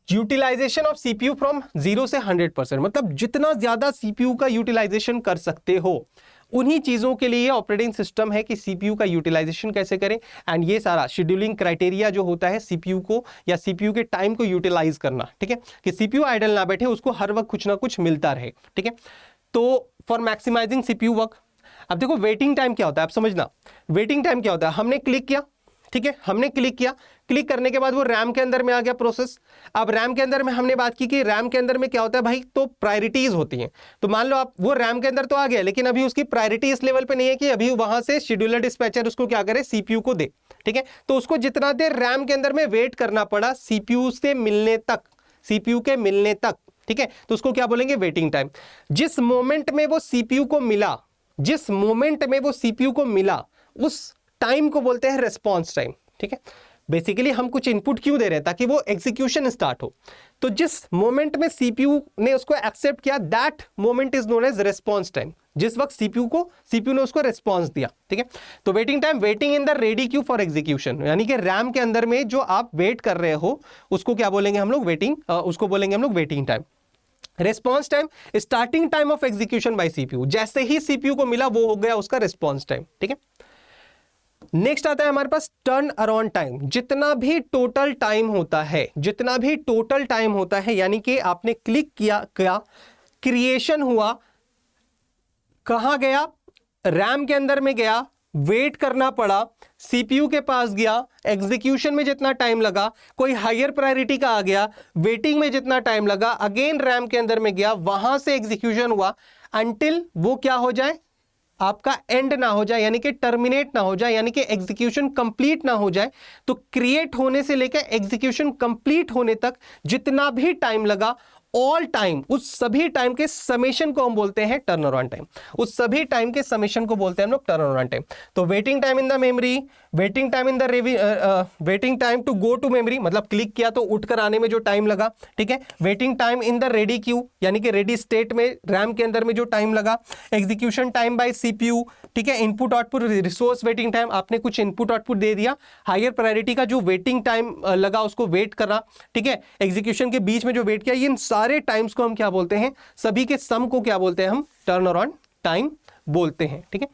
यूटिलाइजेशन ऑफ सीपीयू फ्रॉम 0 से 100%, मतलब जितना ज्यादा सीपीयू का यूटिलाइजेशन कर सकते हो उन्हीं चीजों के लिए ऑपरेटिंग सिस्टम है कि सीपीयू का यूटिलाइजेशन कैसे करें। एंड ये सारा शेड्यूलिंग क्राइटेरिया जो होता है सीपीयू को या सीपीयू के टाइम को यूटिलाइज करना। ठीक है, कि सीपीयू आइडल ना बैठे, उसको हर वक्त कुछ ना कुछ मिलता रहे। ठीक है, तो फॉर मैक्सिमाइजिंग सीपीयू वर्क। अब देखो वेटिंग टाइम क्या होता है, आप समझना। वेटिंग टाइम क्या होता है, हमने क्लिक किया, ठीक है, हमने क्लिक किया, क्लिक करने के बाद वो रैम के अंदर में आ गया प्रोसेस। अब रैम के अंदर में हमने बात की कि रैम के अंदर में क्या होता है भाई, तो प्रायोरिटीज होती हैं। तो मान लो आप वो रैम के अंदर तो आ गया, लेकिन अभी उसकी प्रायोरिटी इस लेवल पे नहीं है कि अभी वहां से शेड्यूलर डिस्पैचर उसको क्या करे, सीपीयू को दे। ठीक है, तो उसको जितना देर रैम के अंदर में वेट करना पड़ा सीपीयू से मिलने तक, सीपीयू के मिलने तक, ठीक है, तो उसको क्या बोलेंगे, वेटिंग टाइम। जिस मोमेंट में वो सीपीयू को मिला जिस मोमेंट में वो सीपीयू को मिला उस टाइम को बोलते हैं रिस्पॉन्स टाइम। ठीक है, बेसिकली हम कुछ इनपुट क्यों दे रहे हैं, ताकि वो एग्जीक्यूशन स्टार्ट हो। तो जिस मोमेंट में सीपीयू ने उसको एक्सेप्ट किया, that moment is known as response time. जिस वक्त सीपीयू ने उसको रिस्पॉन्स दिया। ठीक है, तो waiting time, waiting in the ready queue for execution, यानी कि रैम के अंदर में जो आप वेट कर रहे हो उसको क्या बोलेंगे हम लोग, वेटिंग, उसको बोलेंगे हम लोग waiting time. Response time, starting time of execution bye CPU, जैसे ही सीपीयू को मिला वो हो गया उसका रिस्पॉन्स टाइम। ठीक है, नेक्स्ट आता है हमारे पास टर्न अराउंड टाइम। जितना भी टोटल टाइम होता है, जितना भी टोटल टाइम होता है, यानी कि आपने क्लिक किया, क्रिएशन हुआ, कहां गया, रैम के अंदर में गया, वेट करना पड़ा, सीपीयू के पास गया, एग्जीक्यूशन में जितना टाइम लगा, कोई हायर प्रायोरिटी का आ गया, वेटिंग में जितना टाइम लगा, अगेन रैम के अंदर में गया, वहां से एग्जीक्यूशन हुआ, अंटिल वो क्या हो जाए, आपका एंड ना हो जाए, यानी कि टर्मिनेट ना हो जाए, यानी कि एग्जीक्यूशन कंप्लीट ना हो जाए। तो क्रिएट होने से लेकर एग्जीक्यूशन कंप्लीट होने तक जितना भी टाइम लगा, ऑल टाइम, उस सभी टाइम के समेशन को हम बोलते हैं टर्न अराउंड टाइम। उस सभी टाइम के समेशन को बोलते हैं हम लोग टर्न अराउंड टाइम। तो waiting time in the memory, waiting time in the waiting time to go to memory, मतलब क्लिक किया तो उठकर आने में जो टाइम लगा। ठीक है, waiting time in the ready queue, यानी कि रेडी स्टेट में रैम के अंदर में जो टाइम लगा, एग्जीक्यूशन टाइम बाय सीपीयू। ठीक है, input output resource waiting time, आपने कुछ इनपुट आउटपुट दे दिया, हायर प्रायोरिटी का जो वेटिंग टाइम लगा उसको वेट करा। ठीक है, एग्जीक्यूशन के बीच में जो वेट किया, ये सारे टाइम्स को हम क्या बोलते हैं, सभी के सम को क्या बोलते हैं हम, टर्न अराउंड टाइम बोलते हैं। ठीक है,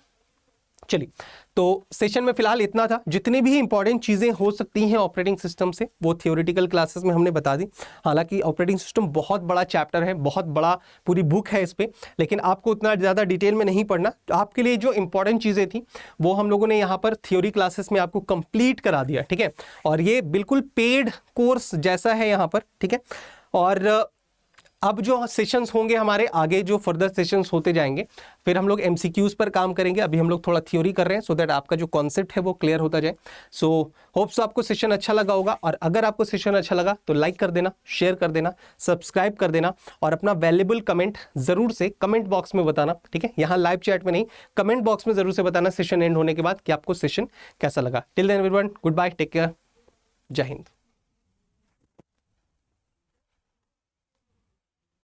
चलिए, तो सेशन में फिलहाल इतना था। जितनी भी इंपॉर्टेंट चीजें हो सकती हैं ऑपरेटिंग सिस्टम से, वो थियोरेटिकल क्लासेस में हमने बता दी। हालांकि ऑपरेटिंग सिस्टम बहुत बड़ा चैप्टर है, बहुत बड़ा पूरी बुक है इस पे, लेकिन आपको उतना ज़्यादा डिटेल में नहीं पढ़ना। तो आपके लिए जो इंपॉर्टेंट चीज़ें थी वो हम लोगों ने यहाँ पर थियोरी क्लासेस में आपको कंप्लीट करा दिया। ठीक है, और ये बिल्कुल पेड कोर्स जैसा है यहाँ पर। ठीक है, और अब जो सेशंस होंगे हमारे आगे, जो फर्दर सेशंस होते जाएंगे, फिर हम लोग एमसीक्यूज पर काम करेंगे। अभी हम लोग थोड़ा थ्योरी कर रहे हैं, सो दैट आपका जो कॉन्सेप्ट है वो क्लियर होता जाए। सो होप्स आपको सेशन अच्छा लगा होगा, और अगर आपको सेशन अच्छा लगा तो लाइक कर देना, शेयर कर देना, सब्सक्राइब कर देना, और अपना वैल्यूएबल कमेंट जरूर से कमेंट बॉक्स में बताना। ठीक है, यहाँ लाइव चैट में नहीं, कमेंट बॉक्स में जरूर से बताना सेशन एंड होने के बाद कि आपको सेशन कैसा लगा। Till then everyone, good bye, take care, जय हिंद।